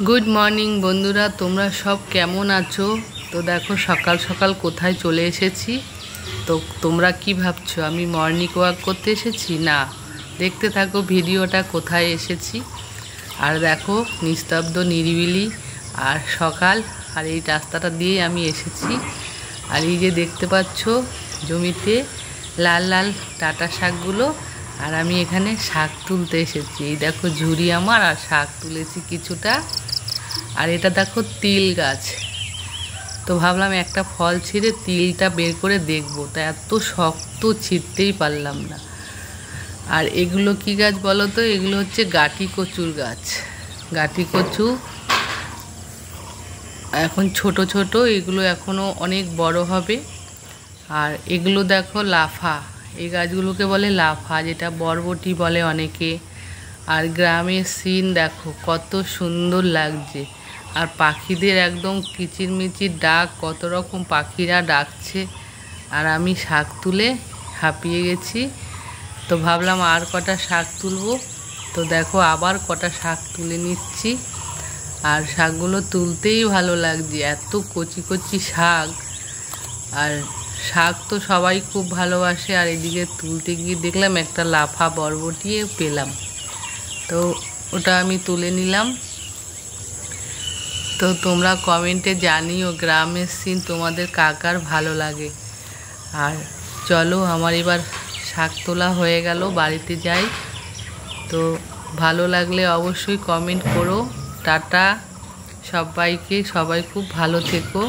Good morning বন্ধুরা, তোমরা সব কেমন আছো? তো দেখো সকাল সকাল কোথায় চলে এসেছি। তো তোমরা কি ভাবছো আমি মর্নিং ওয়াক করতে এসেছি? না, দেখতে থাকো ভিডিওটা কোথায় এসেছি। আর দেখো নিস্তব্ধ নিরিবিলি আর সকাল, আর এই রাস্তাটা দিয়েই আমি এসেছি। আর এই যে দেখতে পাচ্ছ জমিতে লাল লাল ডাঁটা শাকগুলো, আর আমি এখানে শাক তুলতে এসেছি। এই দেখো ঝুড়ি আমার, আর শাক তুলেছি কিছুটা। আর এটা দেখো তিল গাছ। তো ভাবলাম একটা ফল ছিঁড়ে তিলটা বের করে দেখবো, তা এত শক্ত ছিঁড়তেই পারলাম না। আর এগুলো কি গাছ বলো তো? এগুলো হচ্ছে গাটি কচুর গাছ। গাটি কচু এখন ছোট ছোট, এগুলো এখনও অনেক বড় হবে। আর এগুলো দেখো লাফা, এই গাছগুলোকে বলে লাফা, যেটা বরবটি বলে অনেকে। আর গ্রামের সিন দেখো কত সুন্দর লাগছে। আর পাখিদের একদম কিচিরমিচির ডাক, কত রকম পাখিরা ডাকছে। আর আমি শাক তুলে হাঁপিয়ে গেছি। তো ভাবলাম আর কটা শাক তুলবো। তো দেখো আবার কটা শাক তুলে নিচ্ছি। আর শাকগুলো তুলতেই ভালো লাগছে, এত কচি কচি শাক। আর শাক তো সবাই খুব ভালোবাসে। আর এদিকে তুলতে গিয়ে দেখলাম একটা লাফা বরবটিও পেলাম। তো ওটা আমি তুলে নিলাম। তো তোমরা কমেন্টে জানিও গ্রামের সিন তোমাদের কার ভালো লাগে। আর চলো আমার এবার শাক তোলা হয়ে গেল, বাড়িতে যাই। তো ভালো লাগলে অবশ্যই কমেন্ট করো। টাটা সবাইকে, সবাই খুব ভালো থেকো।